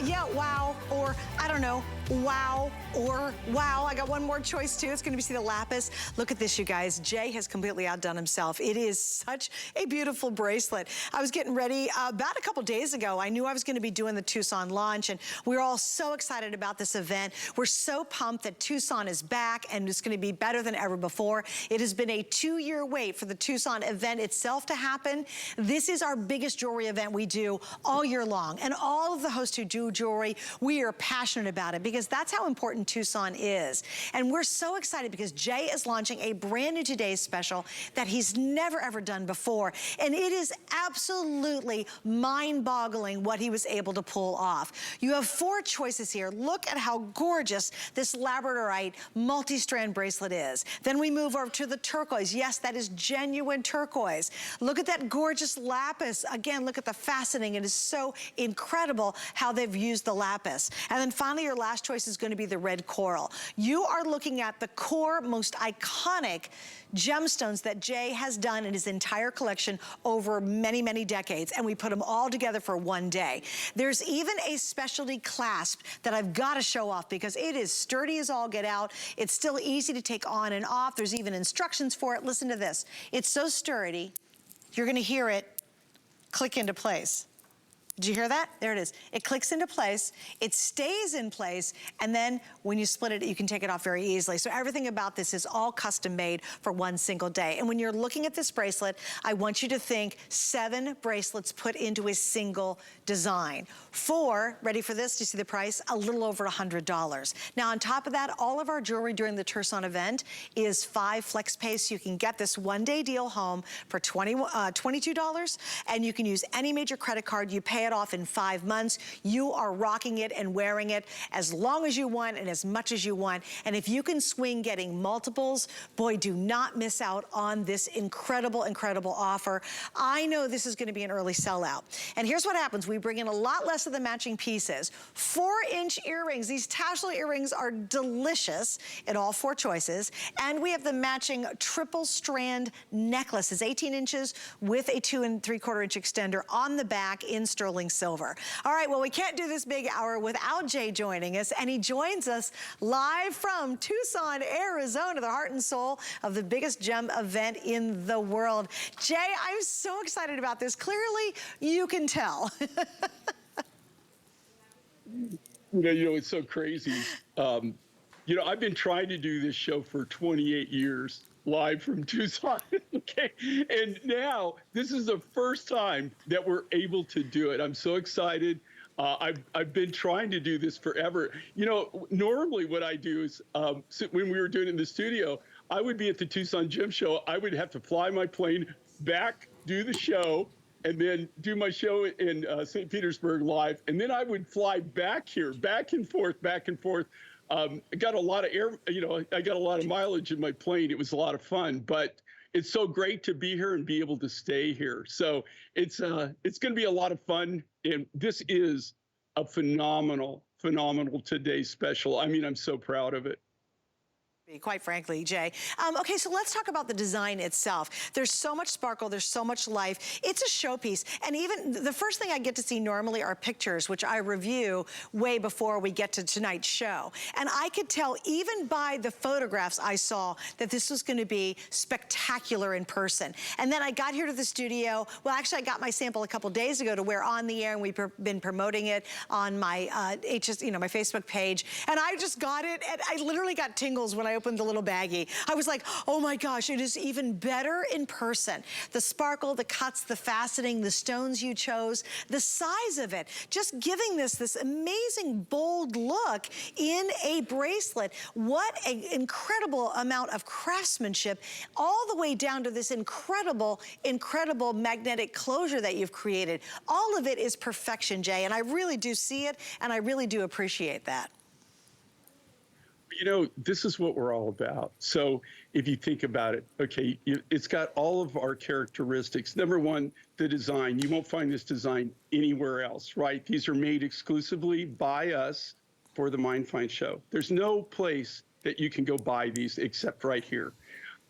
Yeah, wow, or I don't know, wow, or wow. I got one more choice too. It's gonna be the Lapis. Look at this, you guys. Jay has completely outdone himself. It is such a beautiful bracelet. I was getting ready about a couple days ago. I knew I was gonna be doing the Tucson launch, and we were all so excited about this event. We're so pumped that Tucson is back, and it's gonna be better than ever before. It has been a 2-year wait for the Tucson event itself to happen. This is our biggest jewelry event we do all year long, and all of the hosts who do jewelry, we are passionate about it because that's how important Tucson is. And we're so excited because Jay is launching a brand new Today's Special that he's never ever done before. And it is absolutely mind-boggling what he was able to pull off. You have 4 choices here. Look at how gorgeous this Labradorite multi-strand bracelet is. Then we move over to the turquoise. Yes, that is genuine turquoise. Look at that gorgeous lapis. Again, look at the faceting. It is so incredible how they've used the lapis. And then finally, your last choice is going to be the red coral. You are looking at the core, most iconic gemstones that Jay has done in his entire collection over many, many decades, and we put them all together for one day. There's even a specialty clasp that I've got to show off because it is sturdy as all get out. It's still easy to take on and off. There's even instructions for it. Listen to this. It's so sturdy, you're going to hear it click into place. Did you hear that? There it is. It clicks into place, it stays in place, and then when you split it, you can take it off very easily. So everything about this is all custom made for one single day. And when you're looking at this bracelet, I want you to think 7 bracelets put into a single design. 4, ready for this? Do you see the price? A little over $100. Now on top of that, all of our jewelry during the Tucson event is 5 flex pay, so you can get this one-day deal home for $22, and you can use any major credit card. You pay it off in 5 months. You are rocking it and wearing it as long as you want and as much as you want. And if you can swing getting multiples, boy, do not miss out on this incredible, incredible offer. I know this is going to be an early sellout. And here's what happens. We bring in a lot less of the matching pieces. 4-inch earrings. These tassel earrings are delicious in all 4 choices. And we have the matching triple strand necklaces, 18 inches with a 2 3/4 inch extender on the back in sterling silver. All right, well, we can't do this big hour without Jay joining us, and he joins us live from Tucson, Arizona, the heart and soul of the biggest gem event in the world. Jay, I'm so excited about this. Clearly, you can tell. You know, it's so crazy. You know, I've been trying to do this show for 28 years. Live from Tucson, okay? And now, this is the first time that we're able to do it. I'm so excited. I've been trying to do this forever. You know, normally what I do is, when we were doing it in the studio, I would be at the Tucson Gem Show. I would have to fly my plane back, do the show, and then do my show in St. Petersburg live. And then I would fly back here, back and forth, back and forth. I got a lot of air, you know, I got a lot of mileage in my plane. It was a lot of fun, but it's so great to be here and be able to stay here. So it's going to be a lot of fun. And this is a phenomenal Today's Special. I mean, I'm so proud of it. Quite frankly, Jay. Okay, so let's talk about the design itself. There's so much sparkle, there's so much life. It's a showpiece, and even the first thing I get to see normally are pictures, which I review way before we get to tonight's show. And I could tell even by the photographs I saw that this was going to be spectacular in person. And then I got here to the studio. Well, actually, I got my sample a couple days ago to wear on the air, and we've been promoting it on my HSN, my Facebook page. And I just got it, and I literally got tingles when I opened the little baggie. I was like, oh my gosh, it is even better in person. The sparkle, the cuts, the faceting, the stones you chose, the size of it, just giving this amazing bold look in a bracelet. What an incredible amount of craftsmanship, all the way down to this incredible magnetic closure that you've created. All of it is perfection, Jay, and I really do see it, and I really do appreciate that. You know, this is what we're all about. So if you think about it, okay, it's got all of our characteristics. Number one, the design. You won't find this design anywhere else, right? These are made exclusively by us for the Mind Find show. There's no place that you can go buy these except right here.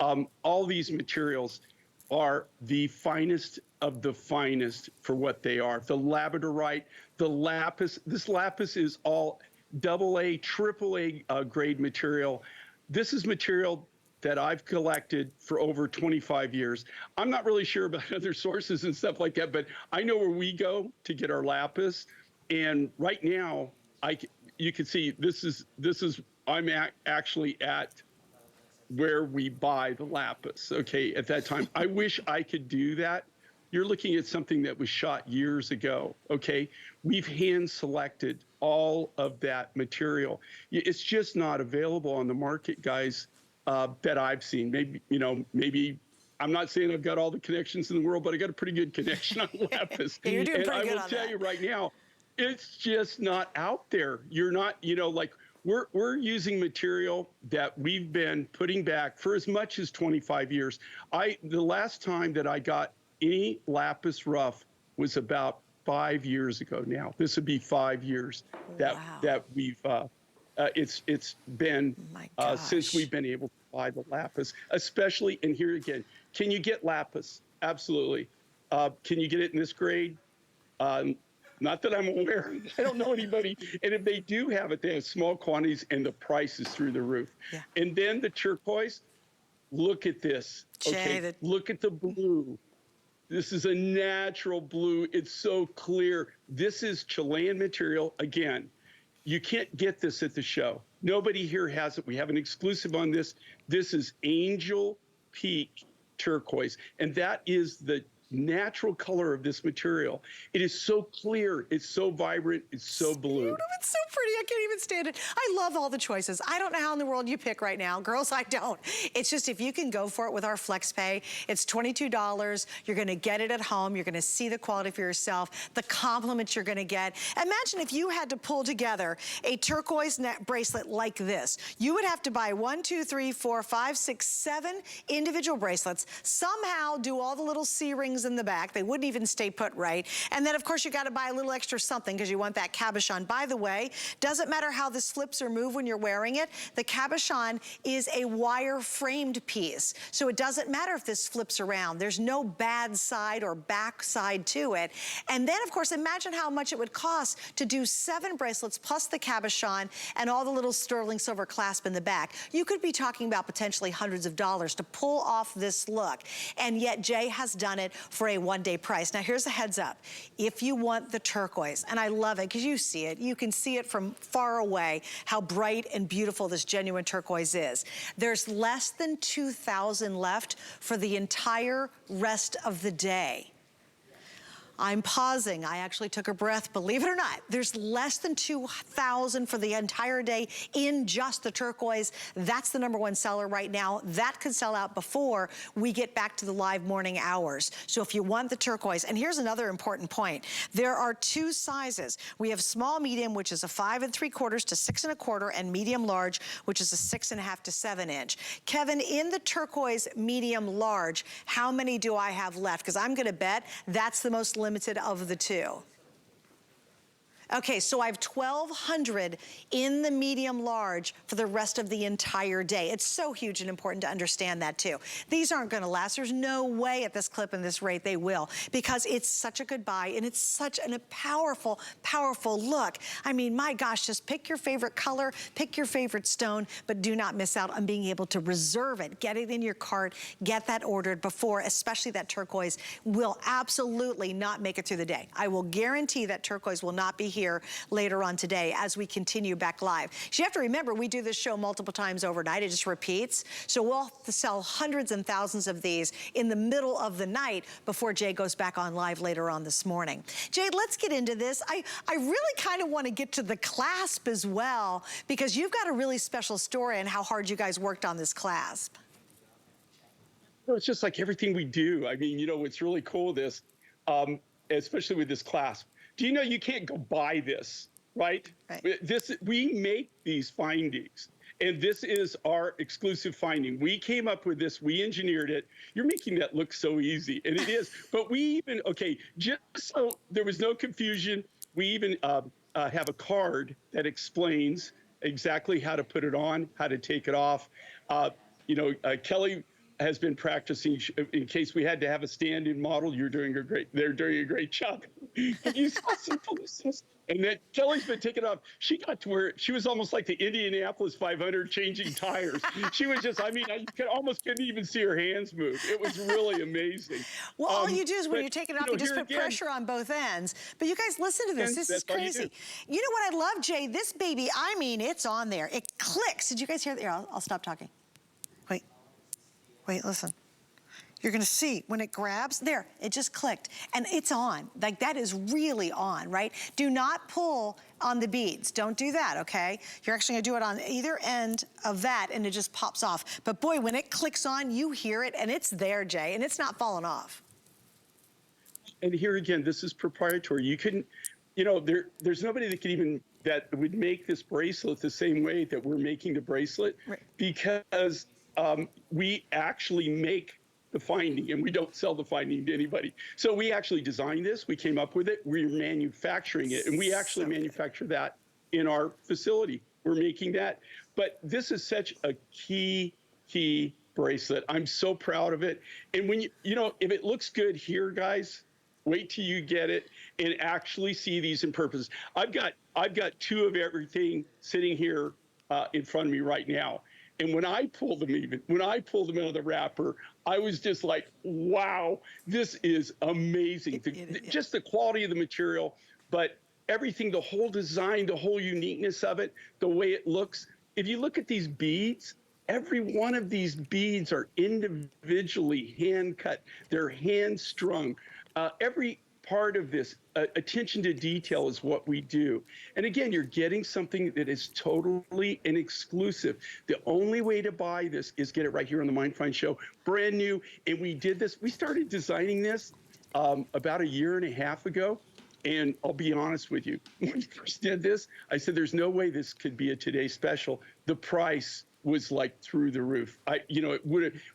All these materials are the finest of the finest for what they are. The Labradorite, the Lapis. This Lapis is all AA, AAA grade material. This is material that I've collected for over 25 years. I'm not really sure about other sources and stuff like that, but I know where we go to get our Lapis. And right now, you can see I'm actually at where we buy the Lapis. Okay, at that time, I wish I could do that. You're looking at something that was shot years ago. Okay, we've hand selected all of that material. It's just not available on the market, guys. That I've seen. Maybe I'm not saying I've got all the connections in the world, but I got a pretty good connection on Lapis. You're doing and pretty good on that. I will tell you right now, it's just not out there. You're not, like we're using material that we've been putting back for as much as 25 years. The last time that I got any Lapis rough was about 5 years ago now. This would be 5 years that we've it's been since we've been able to buy the Lapis, especially, and here again, can you get Lapis? Absolutely. Can you get it in this grade? Not that I'm aware of. I don't know anybody. And if they do have it, they have small quantities and the price is through the roof. Yeah. And then the turquoise, look at this. Okay, look at the blue. This is a natural blue. It's so clear. This is Chilean material. Again, you can't get this at the show. Nobody here has it. We have an exclusive on this. This is Angel Peak turquoise, and that is the natural color of this material. It is so clear, it's so vibrant, it's so blue. It's so pretty, I can't even stand it. I love all the choices. I don't know how in the world you pick right now. Girls, I don't. It's just if you can go for it with our flex pay, it's $22. You're gonna get it at home. You're gonna see the quality for yourself, the compliments you're gonna get. Imagine if you had to pull together a turquoise net bracelet like this. You would have to buy 1, 2, 3, 4, 5, 6, 7 individual bracelets, somehow do all the little C-rings in the back. They wouldn't even stay put right. And then of course you got to buy a little extra something because you want that cabochon. By the way, doesn't matter how this flips or move when you're wearing it. The cabochon is a wire framed piece. So it doesn't matter if this flips around. There's no bad side or back side to it. And then of course, imagine how much it would cost to do 7 bracelets plus the cabochon and all the little sterling silver clasp in the back. You could be talking about potentially hundreds of dollars to pull off this look. And yet Jay has done it for a one-day price. Now here's a heads up. If you want the turquoise, and I love it because you see it, you can see it from far away, how bright and beautiful this genuine turquoise is. There's less than 2,000 left for the entire rest of the day. I'm pausing. I actually took a breath, believe it or not. There's less than 2,000 for the entire day in just the turquoise. That's the #1 seller right now. That could sell out before we get back to the live morning hours. So if you want the turquoise, and here's another important point. There are 2 sizes. We have small medium, which is a 5 3/4 to 6 1/4, and medium large, which is a 6 1/2 to 7 inch. Kevin, in the turquoise medium large, how many do I have left? Because I'm gonna bet that's the most limited of the 2. Okay, so I have 1,200 in the medium large for the rest of the entire day. It's so huge and important to understand that too. These aren't gonna last. There's no way at this clip and this rate they will, because it's such a good buy and it's such a powerful, powerful look. I mean, my gosh, just pick your favorite color, pick your favorite stone, but do not miss out on being able to reserve it. Get it in your cart, get that ordered before, especially that turquoise will absolutely not make it through the day. I will guarantee that turquoise will not be here later on today as we continue back live. So you have to remember, we do this show multiple times overnight. It just repeats. So we'll sell hundreds and thousands of these in the middle of the night before Jay goes back on live later on this morning. Jay, let's get into this. I really kind of want to get to the clasp as well, because you've got a really special story on how hard you guys worked on this clasp. Well, it's just like everything we do. I mean, what's really cool this, especially with this clasp. Do you know you can't go buy this, right? We make these findings, and this is our exclusive finding. We came up with this, we engineered it. You're making that look so easy, and it is. But we even, just so there was no confusion, we even have a card that explains exactly how to put it on, how to take it off. Kelly has been practicing in case we had to have a stand-in model. They're doing a great job. You saw some photos. And then Kelly's been taking off. She got to where she was almost like the Indianapolis 500 changing tires. She was just, I mean, almost couldn't even see her hands move. It was really amazing. Well, all you do is when you're taking it off, you just put again, pressure on both ends. But you guys, listen to this. This is crazy. You know what I love, Jay? This baby, I mean, it's on there. It clicks. Did you guys hear that? Here, I'll stop talking. Wait, listen. You're gonna see when it grabs, there, it just clicked and it's on. Like that is really on, right? Do not pull on the beads. Don't do that, okay? You're actually gonna do it on either end of that and it just pops off. But boy, when it clicks on, you hear it and it's there, Jay, and it's not falling off. And here again, this is proprietary. You couldn't, you know, there's nobody that would make this bracelet the same way that we're making the bracelet, right? Because we actually make the finding and we don't sell the finding to anybody. So we actually designed this, we came up with it, we're manufacturing it, and we actually manufacture that in our facility. We're making that. But this is such a key bracelet. I'm so proud of it. And when you know, if it looks good here, guys, wait till you get it and actually see these in purpose. I've got two of everything sitting here in front of me right now. And when I pulled them out of the wrapper, I was just like, wow, this is amazing. Just the quality of the material, but everything, the whole design, the whole uniqueness of it, the way it looks. If you look at these beads, every one of these beads are individually hand cut. They're hand strung. Every part of this, attention to detail is what we do. And again, you're getting something that is totally an exclusive. The only way to buy this is get it right here on the Mind Find Show, brand new. And we did this, we started designing this about 1.5 years ago. And I'll be honest with you, when we first did this, I said, there's no way this could be a Today Special. The price was like through the roof.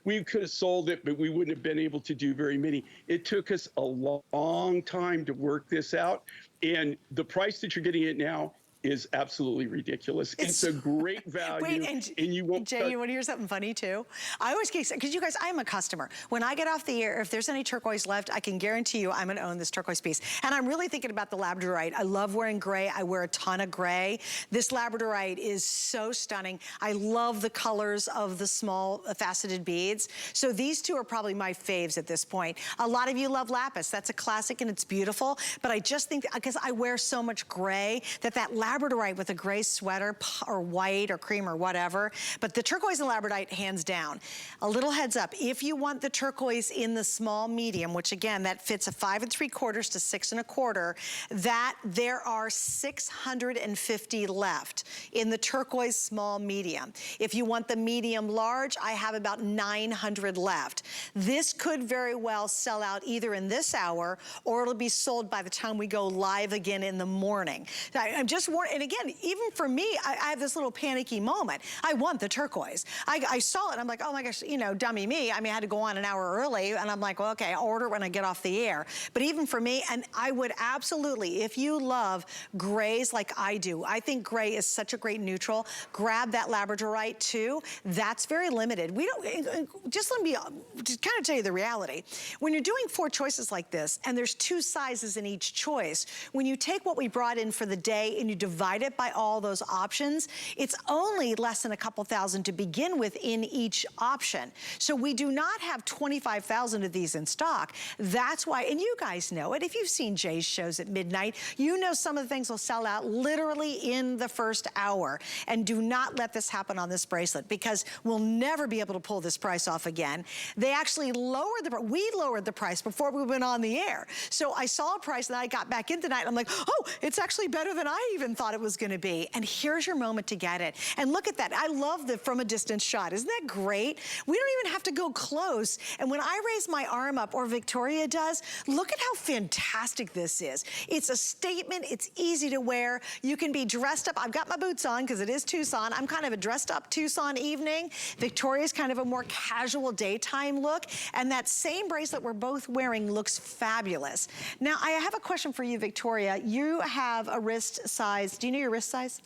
We could have sold it, but we wouldn't have been able to do very many. It took us a long time to work this out. And the price that you're getting it now is absolutely ridiculous. It's a great value. Wait, and you won't. Jay, you want to hear something funny too? I always get, because you guys, I'm a customer. When I get off the air, if there's any turquoise left, I can guarantee you I'm going to own this turquoise piece. And I'm really thinking about the Labradorite. I love wearing gray. I wear a ton of gray. This Labradorite is so stunning. I love the colors of the small faceted beads. So these two are probably my faves at this point. A lot of you love Lapis. That's a classic and it's beautiful. But I just think, because I wear so much gray, that Labradorite with a gray sweater or white or cream or whatever. But the turquoise and Labradorite, hands down. A little heads up, if you want the turquoise in the small medium, which again, that fits a 5 3/4 to 6 1/4, that there are 650 left in the turquoise small medium. If you want the medium large, I have about 900 left. This could very well sell out either in this hour or it'll be sold by the time we go live again in the morning. I'm just warning, and again, even for me, I have this little panicky moment. I want the turquoise. I saw it, I'm like, oh my gosh, you know, dummy me. I mean, I had to go on an hour early, and I'm like, well, okay, I'll order it when I get off the air. But even for me, and I would absolutely, if you love grays like I do, I think gray is such a great neutral, grab that Labradorite too. That's very limited. We don't, just let me just kind of tell you the reality. When you're doing 4 choices like this, and there's 2 sizes in each choice, when you take what we brought in for the day and you divide it by all those options, it's only less than a couple thousand to begin with in each option. So we do not have 25,000 of these in stock. That's why, and you guys know it, if you've seen Jay's shows at midnight, you know some of the things will sell out literally in the first hour. And do not let this happen on this bracelet, because we'll never be able to pull this price off again. They actually lowered we lowered the price before we went on the air. So I saw a price and I got back in tonight and I'm like, oh, it's actually better than I even thought it was gonna be. And here's your moment to get it. And look at that. I love the from a distance shot. Isn't that great? We don't even have to go close. And when I raise my arm up, or Victoria does, look at how fantastic this is. It's a statement. It's easy to wear. You can be dressed up. I've got my boots on because it is Tucson. I'm kind of a dressed up Tucson evening. Victoria's kind of a more casual daytime look. And that same bracelet we're both wearing looks fabulous. Now, I have a question for you, Victoria. You have a wrist size. Do you know your wrist size?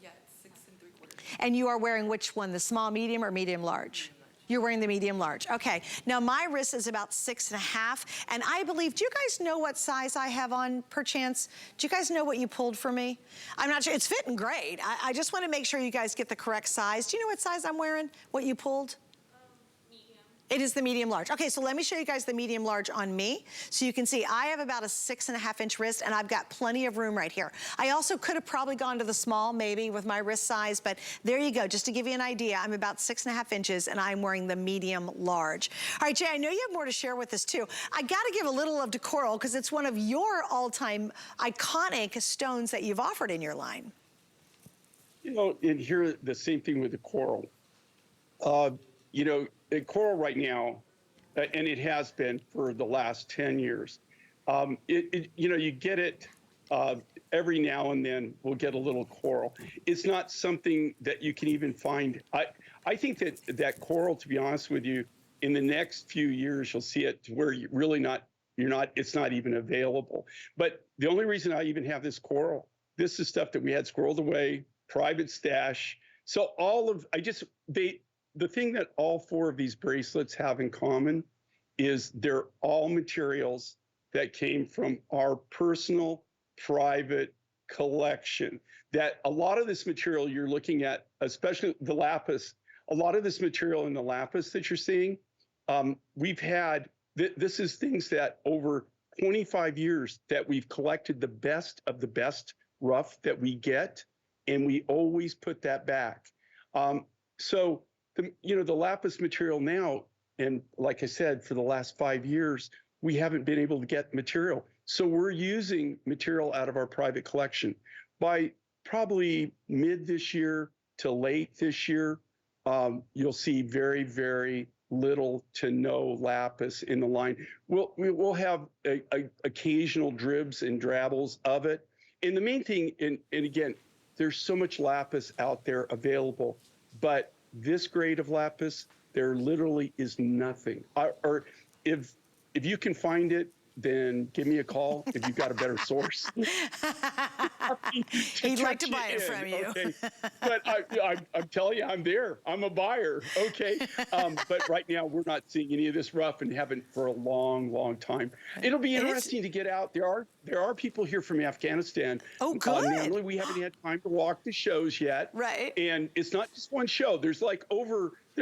Yeah, it's 6 3/4. And you are wearing which one, the small, medium, or medium large? You're wearing the medium large. Okay. Now my wrist is about 6.5, and I believe, do you guys know what size I have on, perchance? Do you guys know what you pulled for me? I'm not sure. It's fitting great. I just want to make sure you guys get the correct size. Do you know what size I'm wearing? What you pulled? It is the medium large. Okay, so let me show you guys the medium large on me. So you can see I have about a 6.5 inch wrist, and I've got plenty of room right here. I also could have probably gone to the small maybe with my wrist size, but there you go. Just to give you an idea, I'm about 6.5 inches and I'm wearing the medium large. All right, Jay, I know you have more to share with us too. I gotta give a little love to coral because it's one of your all-time iconic stones that you've offered in your line. You know, and here, the same thing with the coral. You know, coral right now, and it has been for the last 10 years, you know, you get it every now and then we'll get a little coral. It's not something that you can even find. I think that coral, to be honest with you, in the next few years, you'll see it to where it's not even available. But the only reason I even have this coral, this is stuff that we had squirreled away, private stash. So the thing that all four of these bracelets have in common is they're all materials that came from our personal, private collection. That a lot of this material you're looking at, especially the lapis, a lot of this material in the lapis that you're seeing, we've had, this is things that over 25 years that we've collected the best of the best rough that we get, and we always put that back. So, the lapis material now, and like I said, for the last 5 years, we haven't been able to get material. So we're using material out of our private collection. By probably mid this year to late this year, you'll see very, very little to no lapis in the line. We'll have occasional dribs and drabbles of it. And the main thing, and again, there's so much lapis out there available, but this grade of lapis, there literally is nothing. Or if you can find it, then give me a call if you've got a better source. He'd like to buy it from you. Okay. But I'm telling you, I'm there. I'm a buyer. Okay. But right now, we're not seeing any of this rough and haven't for a long, long time. It'll be interesting to get out. There are people here from Afghanistan. Oh, good. Normally, we haven't had time to walk the shows yet. Right. And it's not just one show. There's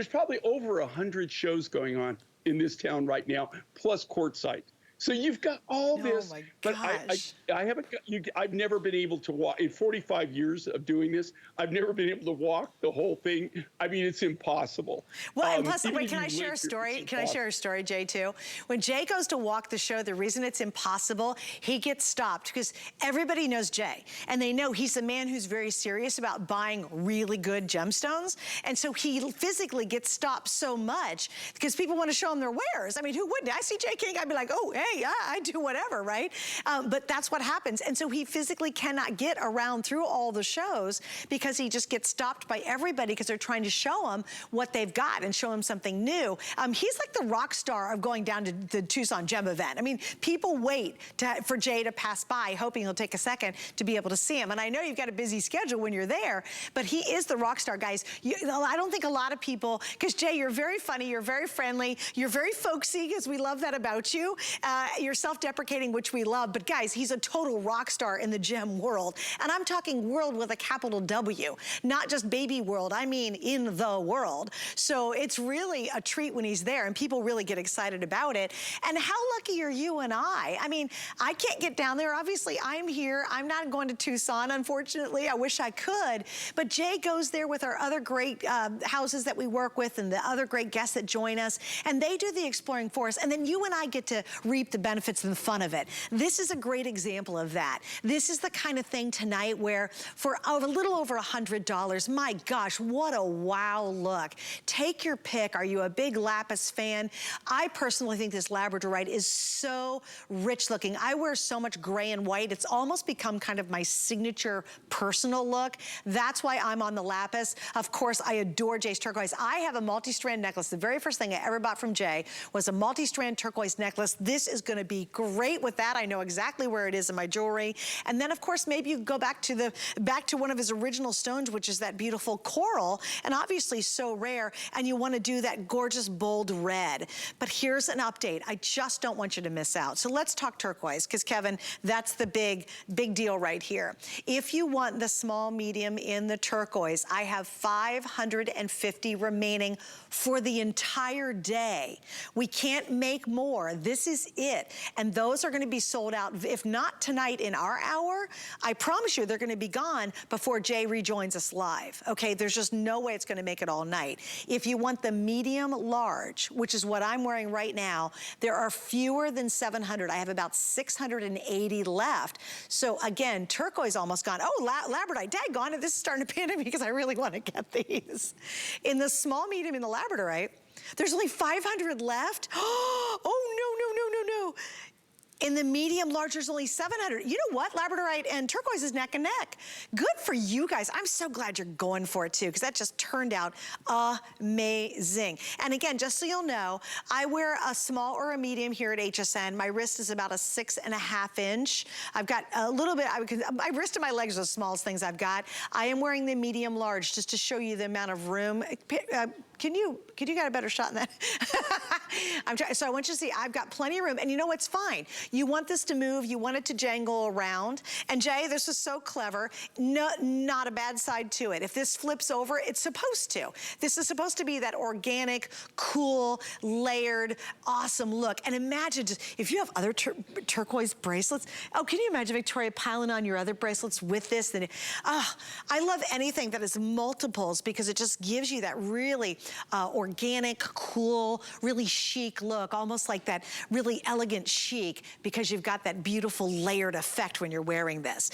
probably over 100 shows going on in this town right now, plus Quartzsite. So you've got all this, my but gosh. I've never been able to walk, in 45 years of doing this, I've never been able to walk the whole thing. I mean, it's impossible. Well, and plus, wait, can I share a story? Can I share a story, Jay, too? When Jay goes to walk the show, the reason it's impossible, he gets stopped because everybody knows Jay, and they know he's a man who's very serious about buying really good gemstones, and so he physically gets stopped so much because people want to show him their wares. I mean, who wouldn't? I see Jay King, I'd be like, oh, hey, yeah, I do whatever, right? But that's what happens. And so he physically cannot get around through all the shows because he just gets stopped by everybody because they're trying to show him what they've got and show him something new. He's like the rock star of going down to the Tucson Gem Event. I mean, people wait for Jay to pass by, hoping he'll take a second to be able to see him. And I know you've got a busy schedule when you're there, but he is the rock star, guys. I don't think a lot of people, because Jay, you're very funny, you're very friendly, you're very folksy, because we love that about you. You're self-deprecating, which we love, but guys, he's a total rock star in the gem world. And I'm talking world with a capital W, not just baby world, I mean in the world. So it's really a treat when he's there and people really get excited about it. And how lucky are you and I? I mean, I can't get down there. Obviously, I'm here. I'm not going to Tucson, unfortunately. I wish I could. But Jay goes there with our other great houses that we work with and the other great guests that join us. And they do the exploring for us. And then you and I get to reap the benefits and the fun of it. This is a great example of that. This is the kind of thing tonight where for a little over $100, my gosh, what a wow look. Take your pick. Are you a big lapis fan? I personally think this Labradorite is so rich looking. I wear so much gray and white. It's almost become kind of my signature personal look. That's why I'm on the lapis. Of course, I adore Jay's turquoise. I have a multi-strand necklace. The very first thing I ever bought from Jay was a multi-strand turquoise necklace. This is is gonna be great with that. I know exactly where it is in my jewelry. And then of course, maybe you go back to one of his original stones, which is that beautiful coral, and obviously so rare, and you wanna do that gorgeous bold red. But here's an update. I just don't want you to miss out. So let's talk turquoise, because Kevin, that's the big deal right here. If you want the small medium in the turquoise, I have 550 remaining for the entire day. We can't make more. This is it. And those are gonna be sold out, if not tonight in our hour, I promise you they're gonna be gone before Jay rejoins us live, okay? There's just no way it's gonna make it all night. If you want the medium large, which is what I'm wearing right now, there are fewer than 700. I have about 680 left. So again, turquoise almost gone. Oh, Labradorite, daggone it, this is starting to panic me because I really want to get these. In the small medium in the Labradorite, there's only 500 left. Oh, no. In the medium large, there's only 700. You know what? Labradorite and turquoise is neck and neck. Good for you guys. I'm so glad you're going for it too, because that just turned out amazing. And again, just so you'll know, I wear a small or a medium here at HSN. My wrist is about a 6.5 inch. I've got a little bit, my wrist and my legs are the smallest things I've got. I am wearing the medium large just to show you the amount of room. Can you get a better shot than that? So I want you to see, I've got plenty of room, and you know what's fine. You want this to move, you want it to jangle around. And Jay, this is so clever. No, not a bad side to it. If this flips over, it's supposed to. This is supposed to be that organic, cool, layered, awesome look. And imagine just, if you have other turquoise bracelets, oh, can you imagine Victoria piling on your other bracelets with this? Then, I love anything that is multiples because it just gives you that really organic, cool, really chic look, almost like that really elegant chic, because you've got that beautiful layered effect when you're wearing this.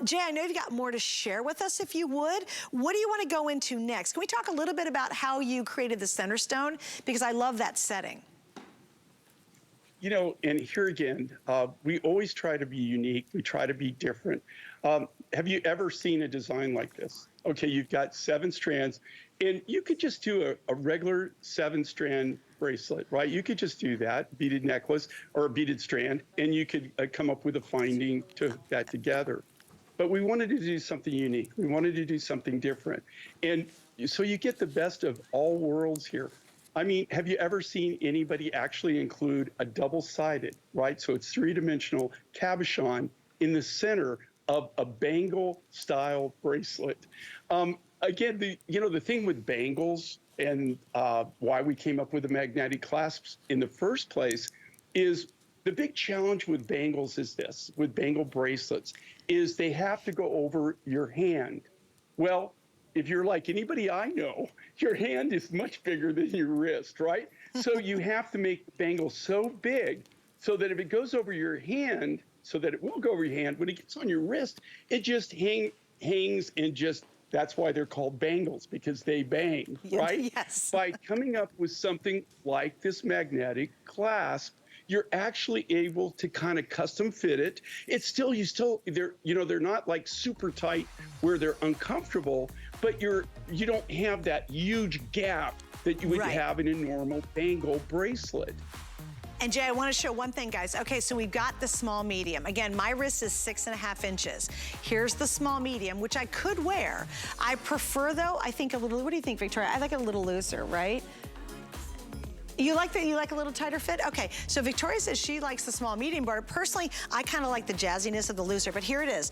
Jay, I know you've got more to share with us if you would. What do you want to go into next? Can we talk a little bit about how you created the center stone? Because I love that setting. You know, and here again, we always try to be unique. We try to be different. Have you ever seen a design like this? Okay, you've got 7 strands, and you could just do a regular 7-strand bracelet, right? You could just do that, beaded necklace or a beaded strand, and you could come up with a finding to hook that together. But we wanted to do something unique. We wanted to do something different. And so you get the best of all worlds here. I mean, have you ever seen anybody actually include a double-sided, right? So it's 3-dimensional cabochon in the center of a bangle-style bracelet. Again, the thing with bangles and why we came up with the magnetic clasps in the first place is the big challenge with bangles is this, with bangle bracelets, is they have to go over your hand. Well, if you're like anybody I know, your hand is much bigger than your wrist, right? So you have to make the bangle so big so that if it goes over your hand, so that it will go over your hand, when it gets on your wrist, it just hangs and just, that's why they're called bangles, because they bang, right? Yes. By coming up with something like this magnetic clasp, you're actually able to kind of custom fit it. It's still, they're not like super tight where they're uncomfortable, but you don't have that huge gap that you would have in a normal bangle bracelet. And Jay, I want to show one thing, guys. Okay, so we've got the small medium. Again, my wrist is 6.5 inches. Here's the small medium, which I could wear. I prefer, though, I think a little, what do you think, Victoria? I like it a little looser, right? You like that? You like a little tighter fit? Okay, so Victoria says she likes the small medium, but personally, I kind of like the jazziness of the looser, but here it is.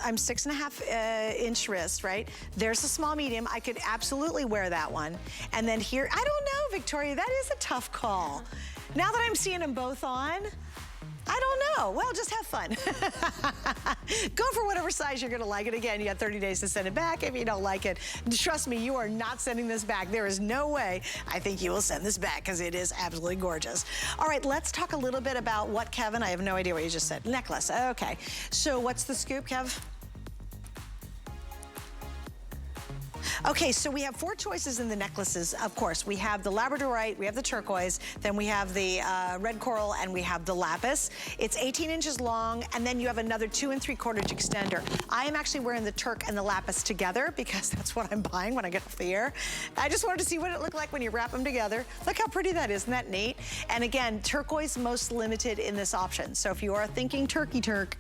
I'm 6.5 inch wrist, right? There's the small medium. I could absolutely wear that one. And then here, I don't know, Victoria, that is a tough call. Now that I'm seeing them both on, I don't know. Well, just have fun. Go for whatever size you're gonna like it. Again, you got 30 days to send it back. If you don't like it, trust me, you are not sending this back. There is no way I think you will send this back because it is absolutely gorgeous. All right, let's talk a little bit about what, Kevin, I have no idea what you just said. Necklace, okay. So what's the scoop, Kev? Okay, so we have 4 choices in the necklaces. Of course, we have the Labradorite, we have the turquoise, then we have the red coral, and we have the lapis. It's 18 inches long, and then you have another 2 3/4 inch extender. I am actually wearing the turk and the lapis together because that's what I'm buying when I get off the air. I just wanted to see what it looked like when you wrap them together. Look how pretty that is, isn't that neat? And again, turquoise most limited in this option. So if you are thinking turkey turk,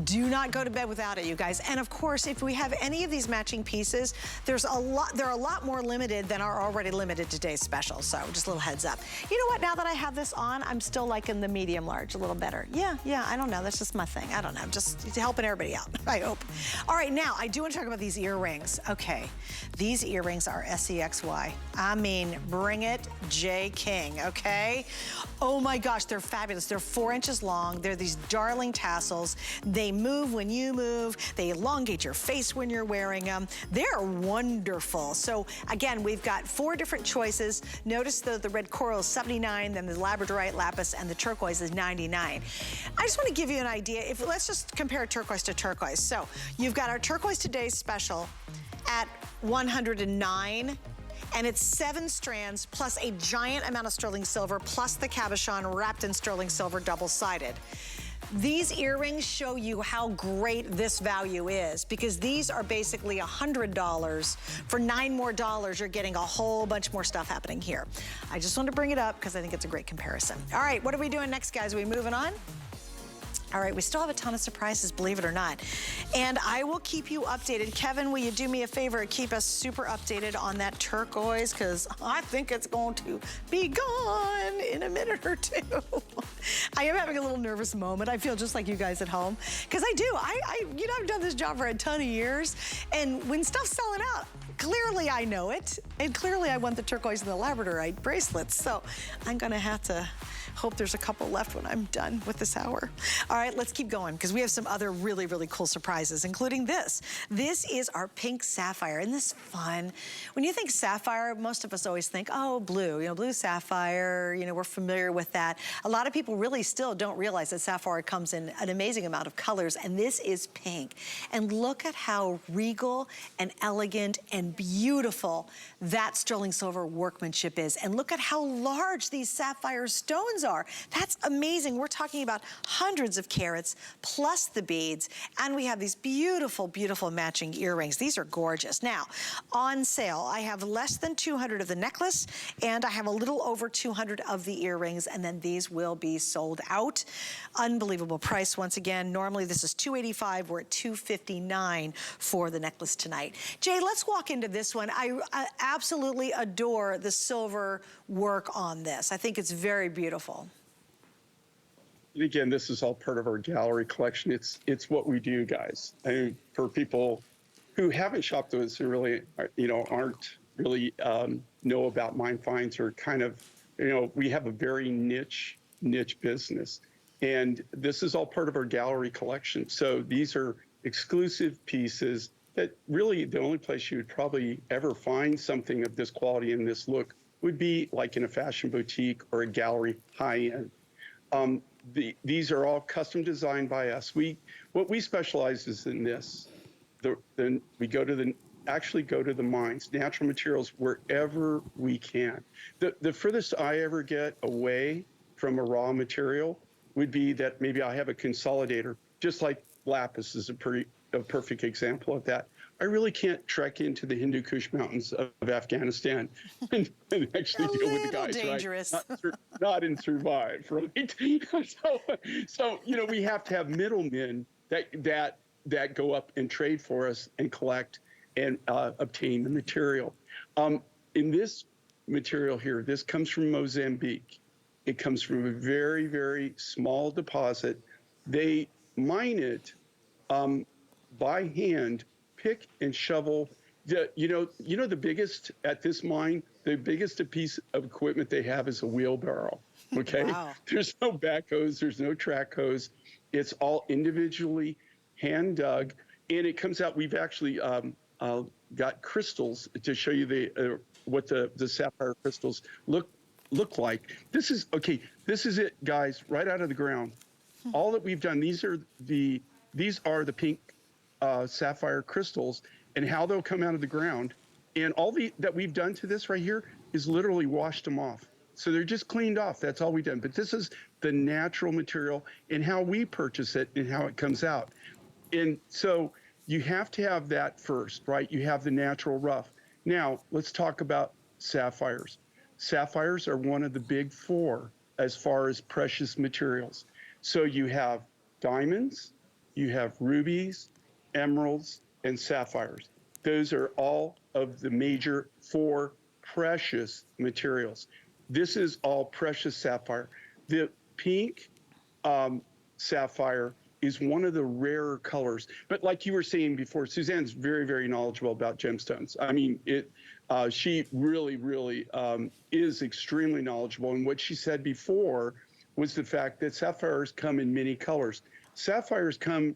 do not go to bed without it, you guys. And of course, if we have any of these matching pieces, they're a lot more limited than are already limited today's special. So just a little heads up. You know what, now that I have this on, I'm still liking the medium large a little better. Yeah, I don't know, that's just my thing. I don't know, just helping everybody out, I hope. All right, now I do want to talk about these earrings. Okay, these earrings are SEXY. I mean, bring it, J. King, okay? Oh my gosh, they're fabulous. They're 4 inches long. They're these darling tassels. They move when you move. They elongate your face when you're wearing them. They're wonderful. So again, we've got 4 different choices. Notice though the red coral is 79, then the Labradorite, lapis, and the turquoise is 99. I just want to give you an idea. Let's just compare turquoise to turquoise. So you've got our turquoise today's special at 109. And it's 7 strands plus a giant amount of sterling silver plus the cabochon wrapped in sterling silver double-sided. These earrings show you how great this value is because these are basically $100. For $9 more, you're getting a whole bunch more stuff happening here. I just wanted to bring it up because I think it's a great comparison. All right, what are we doing next, guys? Are we moving on? All right, we still have a ton of surprises, believe it or not. And I will keep you updated. Kevin, will you do me a favor and keep us super updated on that turquoise? Because I think it's going to be gone in a minute or 2. I am having a little nervous moment. I feel just like you guys at home. Because I do. You know, I've done this job for a ton of years. And when stuff's selling out, clearly I know it. And clearly I want the turquoise and the Labradorite bracelets. So I'm going to have to hope there's a couple left when I'm done with this hour. All right, let's keep going because we have some other really, really cool surprises, including this. This is our pink sapphire. Isn't this fun? When you think sapphire, most of us always think, oh, blue, you know, blue sapphire, you know, we're familiar with that. A lot of people really still don't realize that sapphire comes in an amazing amount of colors, and this is pink. And look at how regal and elegant and beautiful that sterling silver workmanship is. And look at how large these sapphire stones are. That's amazing. We're talking about hundreds of carats plus the beads, and we have these beautiful, beautiful matching earrings. These are gorgeous. Now, on sale, I have less than 200 of the necklace, and I have a little over 200 of the earrings, and then these will be sold out. Unbelievable price once again. Normally this is $285. We're at $259 for the necklace tonight. Jay, let's walk into this one. I absolutely adore the silver work on this. I think it's very beautiful. And again, this is all part of our gallery collection. It's what we do, guys. I mean, for people who haven't shopped with us, who really, you know, aren't really know about mine finds, or kind of, you know, we have a very niche business, and this is all part of our gallery collection. So these are exclusive pieces that really the only place you would probably ever find something of this quality and this look would be like in a fashion boutique or a gallery high-end. These are all custom designed by us. What we specialize is in this. Then we actually go to the mines, natural materials, wherever we can. The furthest I ever get away from a raw material would be that maybe I have a consolidator, just like Lapis is a perfect example of that. I really can't trek into the Hindu Kush mountains of Afghanistan and actually deal with the guys, dangerous. Right? Not and survive, right? So you know, we have to have middlemen that go up and trade for us and collect and obtain the material. In this material here, this comes from Mozambique. It comes from a very, very small deposit. They mine it by hand, pick and shovel. You know the biggest at this mine, the biggest piece of equipment they have is a wheelbarrow. Okay, wow. There's no backhoes, there's no track hose. It's all individually hand dug, and it comes out. We've actually got crystals to show you what the sapphire crystals look like. This is it, guys, right out of the ground. All that we've done. These are the pink sapphire crystals, and how they'll come out of the ground And all that we've done to this right here is literally washed them off. So they're just cleaned off. That's all we've done. But this is the natural material and how we purchase it and how it comes out. And so you have to have that first, right? You have the natural rough. Now, let's talk about sapphires. Sapphires are one of the big four as far as precious materials. So you have diamonds, you have rubies, emeralds, and sapphires. Those are all of the major four precious materials. This is all precious sapphire. The pink sapphire is one of the rarer colors. But like you were saying before, Suzanne's very, very knowledgeable about gemstones. I mean, she really, really is extremely knowledgeable. And what she said before was the fact that sapphires come in many colors. Sapphires come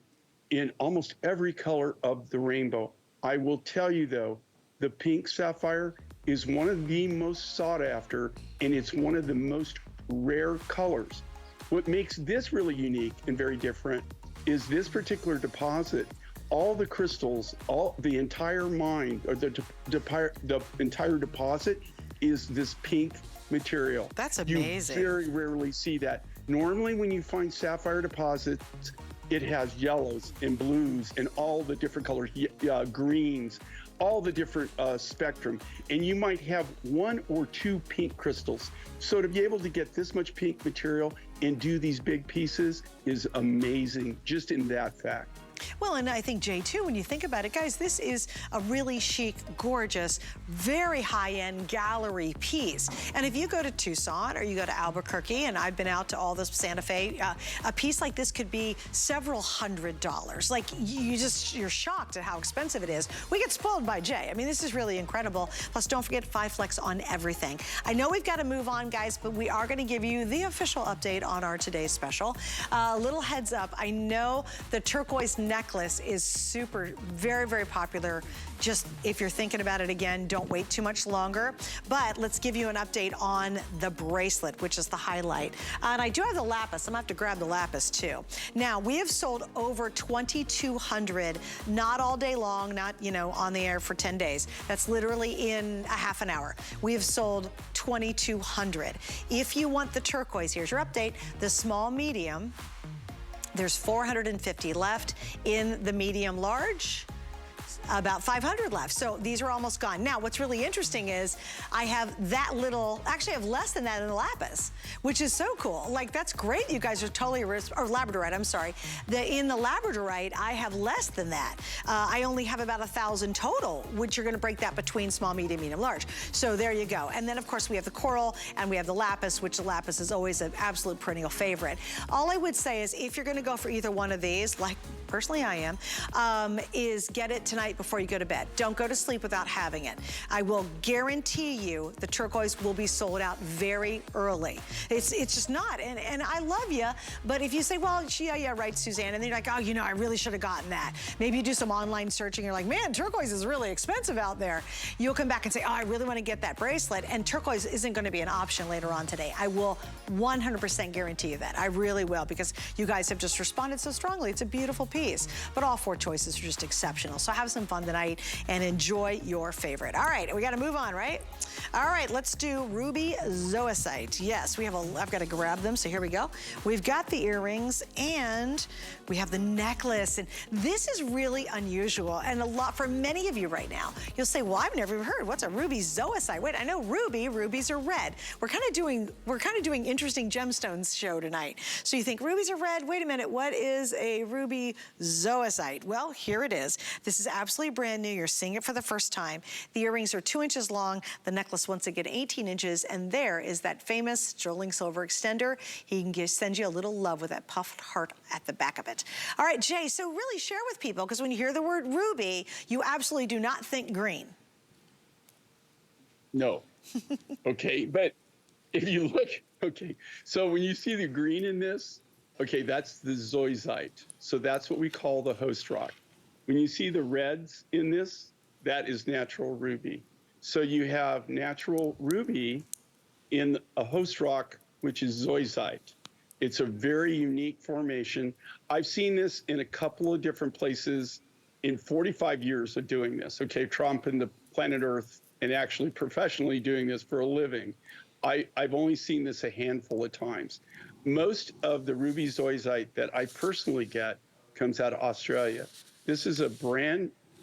in almost every color of the rainbow. I will tell you, though, the pink sapphire is one of the most sought after, and it's one of the most rare colors. What makes this really unique and very different is this particular deposit. All the crystals, the entire mine, or the entire deposit is this pink material. That's amazing. You very rarely see that. Normally, when you find sapphire deposits, it has yellows and blues and all the different colors, greens, all the different spectrum. And you might have one or two pink crystals. So to be able to get this much pink material and do these big pieces is amazing, just in that fact. Well, and I think, Jay, too, when you think about it, guys, this is a really chic, gorgeous, very high-end gallery piece. And if you go to Tucson or you go to Albuquerque, and I've been out to all this Santa Fe, a piece like this could be several $100s. Like, you're shocked at how expensive it is. We get spoiled by Jay. I mean, this is really incredible. Plus, don't forget 5 Flex on everything. I know we've got to move on, guys, but we are going to give you the official update on our today's special. Little heads up, I know the turquoise necklace is super, very, very popular. Just if you're thinking about it again, don't wait too much longer. But let's give you an update on the bracelet, which is the highlight. And I do have the lapis. I'm gonna have to grab the lapis too. Now, we have sold over 2,200, not all day long, not, you know, on the air for 10 days. That's literally in a half an hour. We have sold 2,200. If you want the turquoise, here's your update. The small, medium, there's 450 left. In the medium large, about 500 left. So these are almost gone. Now, what's really interesting is I have that little, actually I have less than that in the lapis, which is so cool. Like, that's great. You guys are totally, or Labradorite, I'm sorry. In the Labradorite, I have less than that. I only have about 1,000 total, which you're gonna break that between small, medium, large. So there you go. And then of course we have the coral and we have the lapis, which the lapis is always an absolute perennial favorite. All I would say is if you're gonna go for either one of these, like personally I am, is get it tonight before you go to bed. Don't go to sleep without having it. I will guarantee you the turquoise will be sold out very early. It's just not, and I love you, but if you say, well, yeah, right, Suzanne, and then you're like, oh, you know, I really should have gotten that. Maybe you do some online searching, you're like, man, turquoise is really expensive out there. You'll come back and say, oh, I really want to get that bracelet, and turquoise isn't going to be an option later on today. I will 100% guarantee you that. I really will, because you guys have just responded so strongly. It's a beautiful piece, but all 4 choices are just exceptional. So have some fun tonight and enjoy your favorite. All right, we got to move on, right? All right, let's do ruby zoicite. Yes, we have I've got to grab them, so here we go. We've got the earrings and we have the necklace, and this is really unusual and a lot for many of you right now. You'll say, well, I've never even heard. What's a ruby zoicite? Wait, I know rubies are red. We're kind of doing interesting gemstones show tonight. So you think rubies are red? Wait a minute, what is a ruby zoicite? Well, here it is. This is absolutely brand new. You're seeing it for the first time. The earrings are 2 inches long. The necklace, once again, 18 inches. And there is that famous sterling silver extender. He can send you a little love with that puffed heart at the back of it. All right, Jay, so really share with people, because when you hear the word ruby, you absolutely do not think green. No. Okay, but if you look, okay, so when you see the green in this, okay, that's the zoicite. So that's what we call the host rock. When you see the reds in this, that is natural ruby. So you have natural ruby in a host rock, which is zoicite. It's a very unique formation. I've seen this in a couple of different places in 45 years of doing this. Okay, Trump in the planet Earth and actually professionally doing this for a living, I've only seen this a handful of times. Most of the ruby zoisite that I personally get comes out of Australia. This is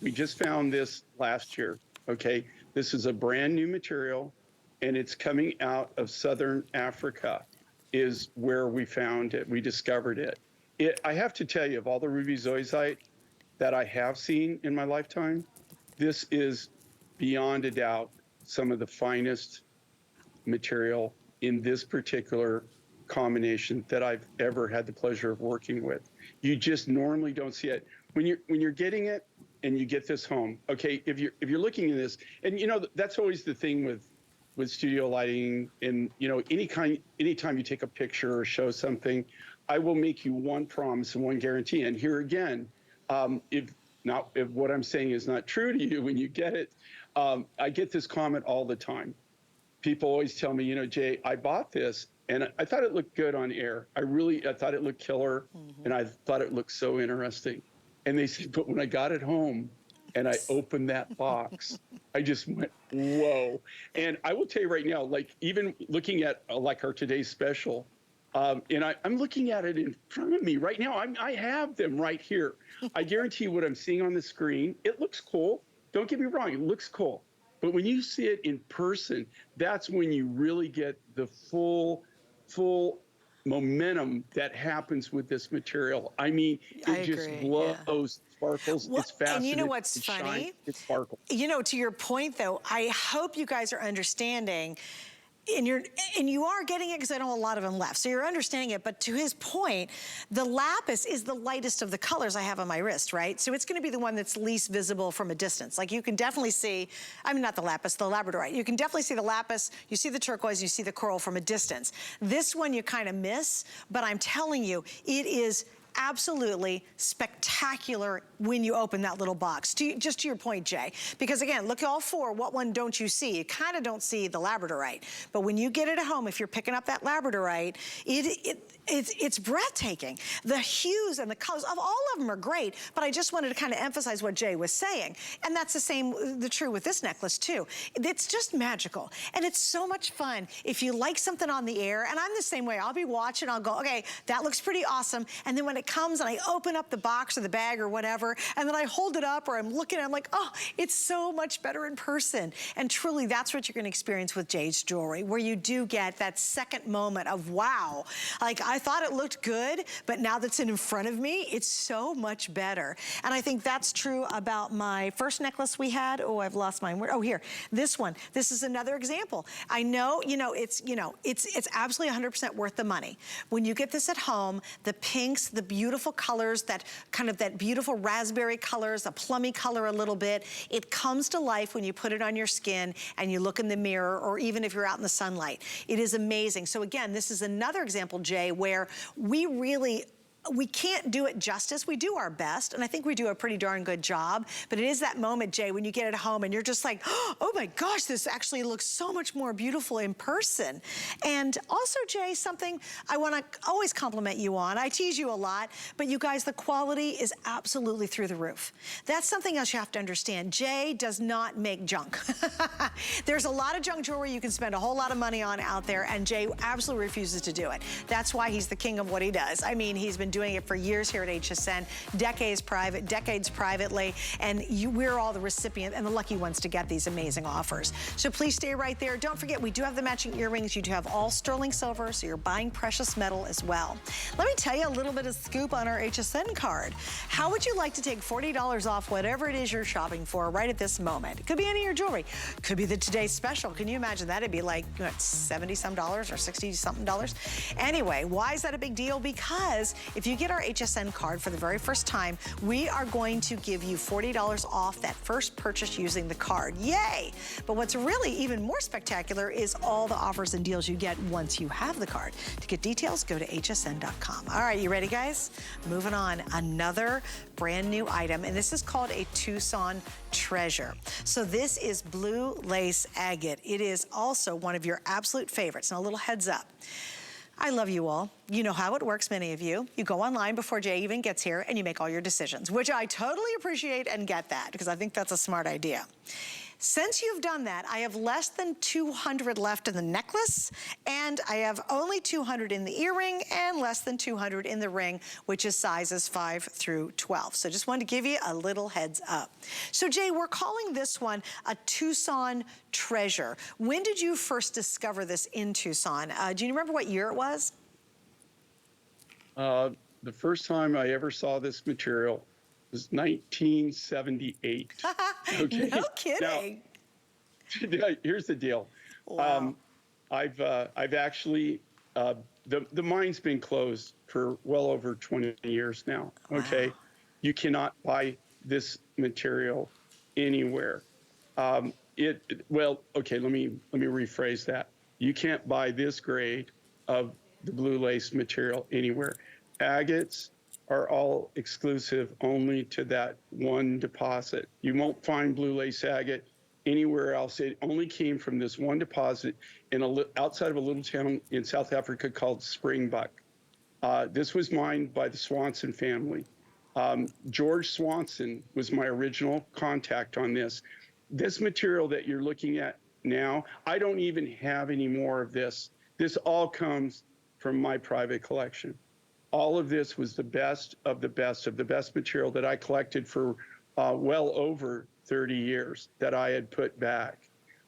we just found this last year, okay? This is a brand new material, and it's coming out of Southern Africa is where we found it, we discovered it. I have to tell you, of all the ruby zoisite that I have seen in my lifetime, this is beyond a doubt some of the finest material in this particular combination that I've ever had the pleasure of working with. You just normally don't see it. When you're getting it and you get this home, okay, if you're looking at this, and you know, that's always the thing with studio lighting, and you know, anytime you take a picture or show something, I will make you one promise and one guarantee. And here again, if what I'm saying is not true to you when you get it, I get this comment all the time. People always tell me, you know, Jay, I bought this and I thought it looked good on air. I thought it looked killer, and I thought it looked so interesting. And they said, but when I got it home and I opened that box, I just went, whoa. And I will tell you right now, like even looking at like our today's special, and I'm looking at it in front of me right now. I have them right here. I guarantee you what I'm seeing on the screen, it looks cool. Don't get me wrong, it looks cool. But when you see it in person, that's when you really get the full momentum that happens with this material. I mean, it just glows, sparkles, it's fascinating. And you know what's funny? It sparkles. You know, to your point though, I hope you guys are understanding, and you are getting it because I know a lot of them left. So you're understanding it, but to his point, the lapis is the lightest of the colors I have on my wrist, right? So it's gonna be the one that's least visible from a distance. Like you can definitely see, I mean, not the lapis, the labradorite. You can definitely see the lapis, you see the turquoise, you see the coral from a distance. This one you kind of miss, but I'm telling you, it is absolutely spectacular when you open that little box. Just to your point, Jay, because again, look at all four, what one don't you see? You kind of don't see the labradorite, but when you get it at home, if you're picking up that labradorite, it's breathtaking. The hues and the colors of all of them are great, but I just wanted to kind of emphasize what Jay was saying. And that's the true with this necklace too. It's just magical. And it's so much fun. If you like something on the air, and I'm the same way, I'll be watching, I'll go, okay, that looks pretty awesome. And then when it comes and I open up the box or the bag or whatever, and then I hold it up or I'm looking, I'm like, oh, it's so much better in person. And truly, that's what you're gonna experience with Jay's jewelry, where you do get that second moment of, wow, like I thought it looked good, but now that's in front of me, it's so much better. And I think that's true about my first necklace we had. Oh, I've lost mine. Oh, here, this one. This is another example. I know, it's absolutely 100% worth the money. When you get this at home, the pinks, the beautiful colors, that beautiful raspberry colors, a plummy color a little bit, it comes to life when you put it on your skin and you look in the mirror, or even if you're out in the sunlight. It is amazing. So again, this is another example, Jay, where we can't do it justice. We do our best, and I think we do a pretty darn good job, but it is that moment, Jay, when you get it home and you're just like, oh my gosh, this actually looks so much more beautiful in person. And also, Jay, something I wanna always compliment you on, I tease you a lot, but you guys, the quality is absolutely through the roof. That's something else you have to understand. Jay does not make junk. There's a lot of junk jewelry you can spend a whole lot of money on out there, and Jay absolutely refuses to do it. That's why he's the king of what he does. I mean, he's been doing it for years here at HSN, decades privately, and we're all the recipient and the lucky ones to get these amazing offers. So please stay right there. Don't forget, we do have the matching earrings. You do have all sterling silver, so you're buying precious metal as well. Let me tell you a little bit of scoop on our HSN card. How would you like to take $40 off whatever it is you're shopping for right at this moment? It could be any of your jewelry. Could be the today's special. Can you imagine that? It'd be like, what, 70 some dollars or 60 something dollars? Anyway, why is that a big deal? Because if you get our HSN card for the very first time, we are going to give you $40 off that first purchase using the card. Yay! But what's really even more spectacular is all the offers and deals you get once you have the card. To get details, go to hsn.com. All right, you ready, guys? Moving on, another brand new item, and this is called a Tucson Treasure. So this is blue lace agate. It is also one of your absolute favorites. Now, a little heads up. I love you all. You know how it works, many of you. You go online before Jay even gets here and you make all your decisions, which I totally appreciate and get that, because I think that's a smart idea. Since you've done that, I have less than 200 left in the necklace, and I have only 200 in the earring and less than 200 in the ring, which is sizes 5 through 12. So just wanted to give you a little heads up. So Jay, we're calling this one a Tucson Treasure. When did you first discover this in Tucson? Do you remember what year it was? The first time I ever saw this material was 1978. Okay. No kidding. Now, here's the deal. Wow. I've actually the mine's been closed for well over 20 years now. Okay, wow. You cannot buy this material anywhere. Well, okay. Let me rephrase that. You can't buy this grade of the blue lace material anywhere. Agates are all exclusive only to that one deposit. You won't find blue lace agate anywhere else. It only came from this one deposit outside of a little town in South Africa called Springbok. This was mined by the Swanson family. George Swanson was my original contact on this. This material that you're looking at now, I don't even have any more of this. This all comes from my private collection. All of this was the best of the best of the best material that I collected for well over 30 years that I had put back.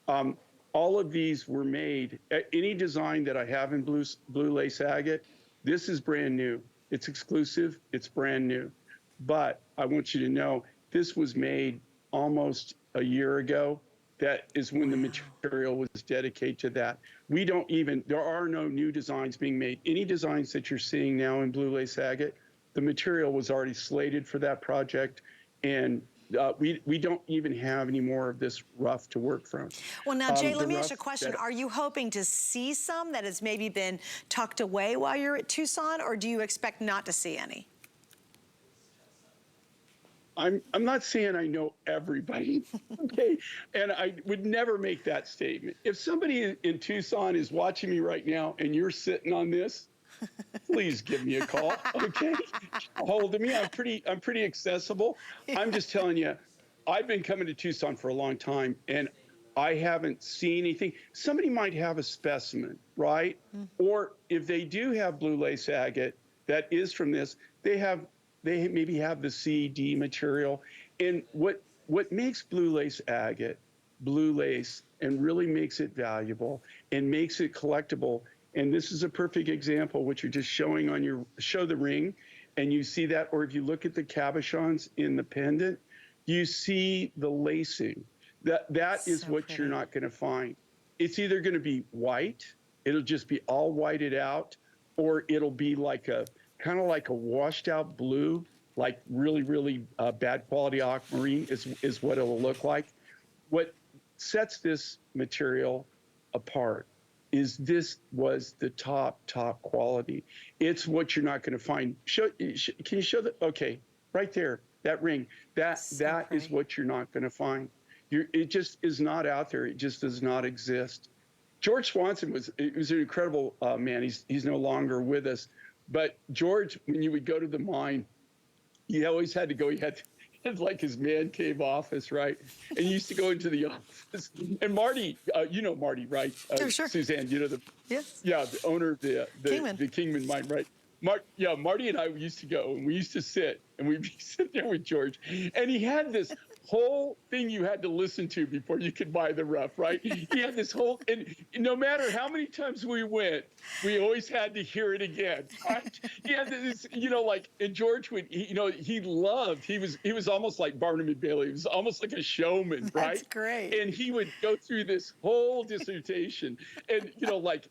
All of these were made, any design that I have in blue lace agate, this is brand new. It's exclusive, it's brand new. But I want you to know, this was made almost a year ago. That is when the material was dedicated to that. There are no new designs being made. Any designs that you're seeing now in blue lace agate, the material was already slated for that project, and we don't even have any more of this rough to work from. Well, now, Jay, let me ask you a question. Are you hoping to see some that has maybe been tucked away while you're at Tucson, or do you expect not to see any? I'm not saying I know everybody, okay? And I would never make that statement. If somebody in Tucson is watching me right now and you're sitting on this, please give me a call, okay? Hold of me. I'm pretty accessible. I'm just telling you, I've been coming to Tucson for a long time, and I haven't seen anything. Somebody might have a specimen, right? Or if they do have blue lace agate that is from this, they maybe have the CD material. And what makes blue lace agate blue lace and really makes it valuable and makes it collectible, and this is a perfect example, what you're just showing on show the ring, and you see that, or if you look at the cabochons in the pendant, you see the lacing. That is so what pretty. You're not gonna find. It's either gonna be white, it'll just be all whited out, or it'll be like kind of like a washed out blue, like really, really bad quality aquamarine is what it'll look like. What sets this material apart is this was the top quality. It's what you're not going to find. Can you show that? Okay, right there, that ring. That is what you're not going to find. It just is not out there. It just does not exist. George Swanson was an incredible man. He's no longer with us. But George, when you would go to the mine, you always had to go. He had like his man cave office, right? And you used to go into the office. And Marty, you know Marty, right? Sure. Suzanne, you know the the owner of the Kingman mine, right? Marty and I used to go, and we used to sit, and we'd be sitting there with George, and he had this whole thing you had to listen to before you could buy the rough, right? He had this whole, and no matter how many times we went, we always had to hear it again, right? He had this, and George would, he was almost like Barnum and Bailey. He was almost like a showman, right? That's great. And he would go through this whole dissertation, and,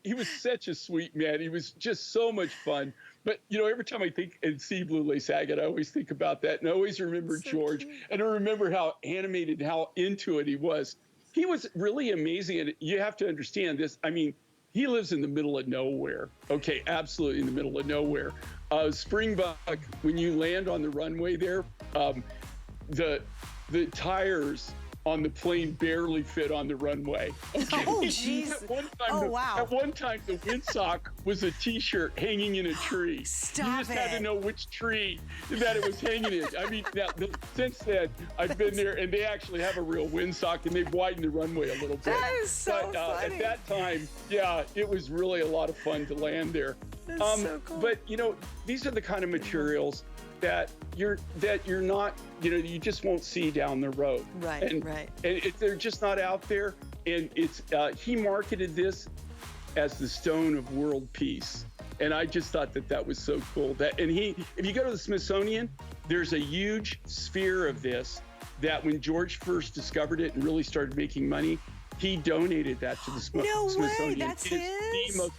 he was such a sweet man. He was just so much fun. But, every time I think and see blue lace agate, I always think about that. And I always remember George. Cute. And I remember how animated, how into it he was. He was really amazing. And you have to understand this. I mean, he lives in the middle of nowhere. Okay, absolutely in the middle of nowhere. Springbok, when you land on the runway there, the tires on the plane barely fit on the runway. Oh, jeez. Wow. At one time, the windsock was a T-shirt hanging in a tree. Stop You just had to know which tree that it was hanging in. I mean, since then, I've been there, and they actually have a real windsock, and they've widened the runway a little bit. That is so funny. At that time, yeah, it was really a lot of fun to land there. That's so cool. But, you know, these are the kind of materials that you're not, you know, you just won't see down the road. Right, and, right. And they're just not out there. And it's he marketed this as the stone of world peace. And I just thought that was so cool. If you go to the Smithsonian, there's a huge sphere of this that when George first discovered it and really started making money, he donated that to the Smithsonian. No way, that's his?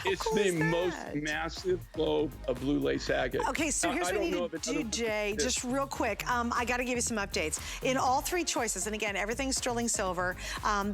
It's the most massive globe of blue lace agate. Okay, so here's what we need to do, Jay, just real quick. I got to give you some updates. In all three choices, and again, everything's sterling silver,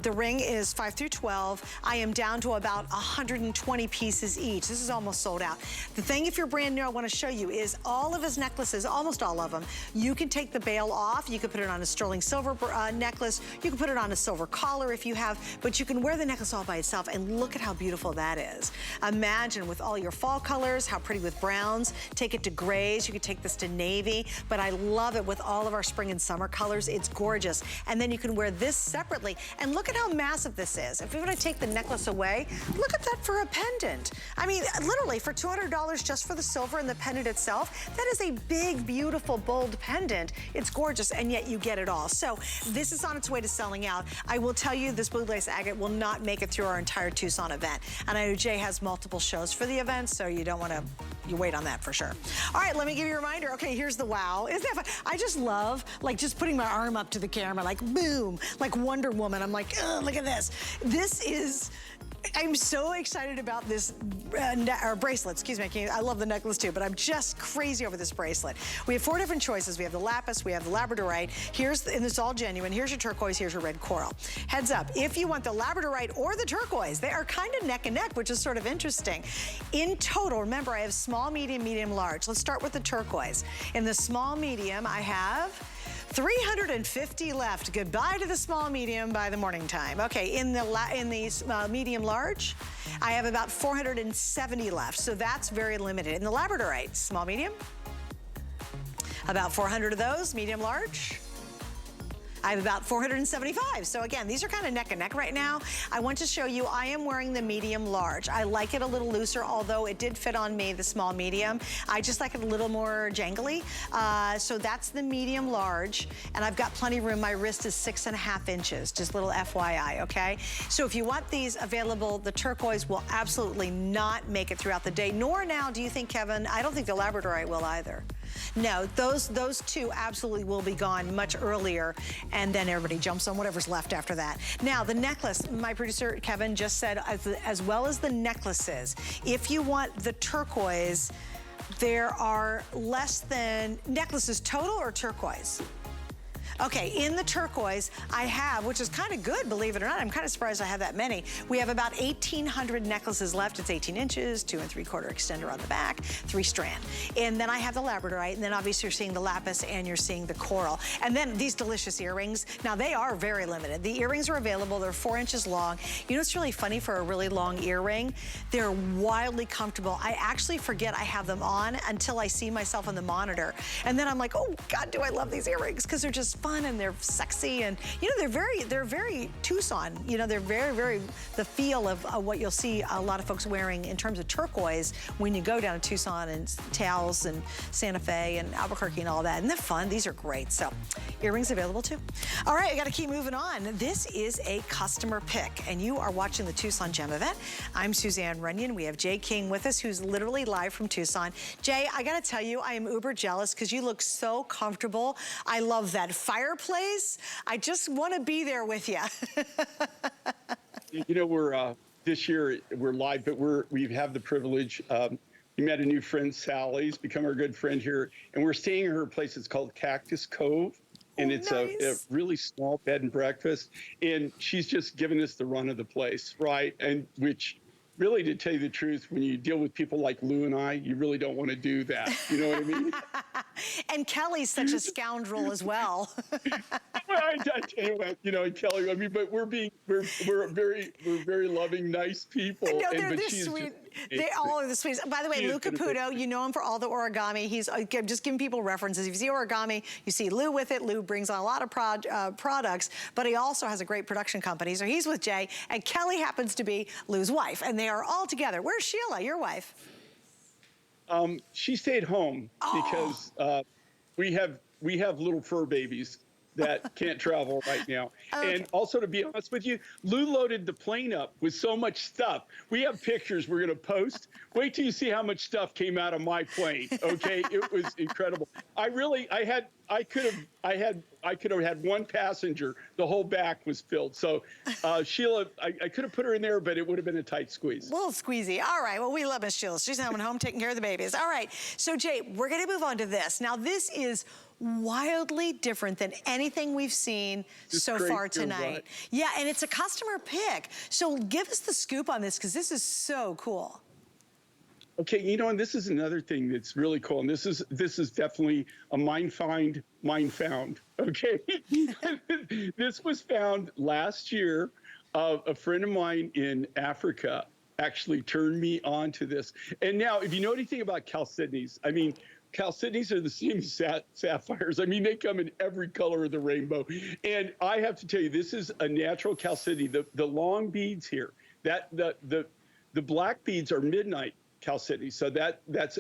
the ring is 5 through 12. I am down to about 120 pieces each. This is almost sold out. The thing, if you're brand new, I want to show you is all of his necklaces, almost all of them, you can take the bail off. You can put it on a sterling silver necklace. You can put it on a silver collar if you have, but you can wear the necklace all by itself, and look at how beautiful that is. Imagine with all your fall colors, how pretty with browns. Take it to grays. You could take this to navy, but I love it with all of our spring and summer colors. It's gorgeous. And then you can wear this separately. And look at how massive this is. If we were to take the necklace away, look at that for a pendant. I mean, literally for $200 just for the silver and the pendant itself, that is a big, beautiful, bold pendant. It's gorgeous, and yet you get it all. So this is on its way to selling out. I will tell you, this blue lace agate will not make it through our entire Tucson event. And I know Jay has multiple shows for the event, so you don't want to, you wait on that for sure. All right, let me give you a reminder. Okay, here's the wow. Isn't that fun? I just love, like, just putting my arm up to the camera, like, boom, like Wonder Woman. I'm like, ugh, look at this. This is, I'm so excited about this bracelet, excuse me. I love the necklace too, but I'm just crazy over this bracelet. We have 4 different choices. We have the Lapis, we have the Labradorite. And it's all genuine. Here's your turquoise, here's your red coral. Heads up, if you want the Labradorite or the turquoise, they are kind of neck and neck, which is sort of interesting. In total, remember, I have small, medium, medium, large. Let's start with the turquoise. In the small, medium, I have 350 left. Goodbye to the small medium by the morning time. Okay, in the medium large, I have about 470 left, so that's very limited. In the Labradorite, small medium, about 400 of those, medium large. I have about 475. So again, these are kind of neck and neck right now. I want to show you, I am wearing the medium large. I like it a little looser, although it did fit on me, the small medium. I just like it a little more jangly. So that's the medium large, and I've got plenty of room. My wrist is 6.5 inches, just little FYI, okay? So if you want these available, the turquoise will absolutely not make it throughout the day, nor now do you think, Kevin, I don't think the Labradorite will either. No, those two absolutely will be gone much earlier, and then everybody jumps on whatever's left after that. Now, the necklace, my producer, Kevin, just said, as well as the necklaces, if you want the turquoise, there are less than, necklaces total or turquoise? Okay, in the turquoise, I have, which is kind of good, believe it or not. I'm kind of surprised I have that many. We have about 1,800 necklaces left. It's 18 inches, 2 3/4 extender on the back, 3-strand. And then I have the Labradorite, and then obviously you're seeing the Lapis and you're seeing the coral. And then these delicious earrings. Now, they are very limited. The earrings are available. They're 4 inches long. You know what's really funny for a really long earring? They're wildly comfortable. I actually forget I have them on until I see myself on the monitor. And then I'm like, oh, God, do I love these earrings, because they're just fun and they're sexy, and you know, they're very Tucson. You know, they're very the feel of what you'll see a lot of folks wearing in terms of turquoise when you go down to Tucson and Taos and Santa Fe and Albuquerque and all that. And they're fun. These are great. So earrings available too. All right, I got to keep moving on. This is a customer pick, and you are watching the Tucson Gem Event. I'm Suzanne Runyon. We have Jay King with us, who's literally live from Tucson. Jay, I got to tell you, I am uber jealous because you look so comfortable. I love that fireplace. I just want to be there with you. You know, we're this year we're live, but we have the privilege. We met a new friend, Sally's become our good friend here, and we're staying at her place. It's called Cactus Cove, and it's nice. a really small bed and breakfast. And she's just given us the run of the place, right? And which really, to tell you the truth, when you deal with people like Lou and I, you really don't want to do that. You know what I mean? And Kelly's such a scoundrel as well. Well, I tell you what, you know, Kelly, I mean, but we're very loving, nice people. No, And they're but the she's sweet. just They all are the sweetest. By the way, She is Lou gonna Caputo, you know him for all the origami. He's just giving people references. If you see origami, you see Lou with it. Lou brings on a lot of products, but he also has a great production company. So he's with Jay, and Kelly happens to be Lou's wife, and they are all together. Where's Sheila, your wife? She stayed home because we have little fur babies that can't travel right now. Okay. And also, to be honest with you, Lou loaded the plane up with so much stuff. We have pictures we're going to post. Wait till you see how much stuff came out of my plane. Okay, it was incredible. I could have had one passenger. The whole back was filled. So Sheila, I could have put her in there, but it would have been a tight squeeze. A little squeezy. All right, well, we love Miss Sheila. She's coming home taking care of the babies. All right, so Jay, we're gonna move on to this. Now, this is wildly different than anything we've seen so far tonight. Yeah, and it's a customer pick. So give us the scoop on this, because this is so cool. Okay, you know, and this is another thing that's really cool, and this is definitely a mine found. Okay, this was found last year. A friend of mine in Africa actually turned me on to this. And now, if you know anything about chalcedonies, I mean, chalcedonies are the same as sapphires. I mean, they come in every color of the rainbow. And I have to tell you, this is a natural chalcedony. The long beads here, the black beads are midnight chalcedony. So that's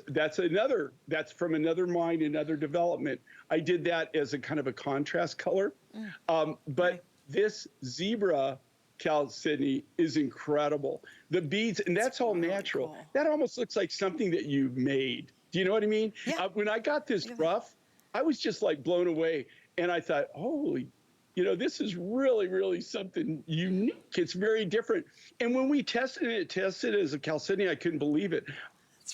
from another mine, another development. I did that as a kind of a contrast color. But this zebra chalcedony is incredible. The beads, and that's all natural. Cool. That almost looks like something that you made. Do you know what I mean? Yeah. When I got this rough, I was just like blown away. And I thought, holy, you know, this is really, really something unique. It's very different. And when we tested it as a chalcedony, I couldn't believe it.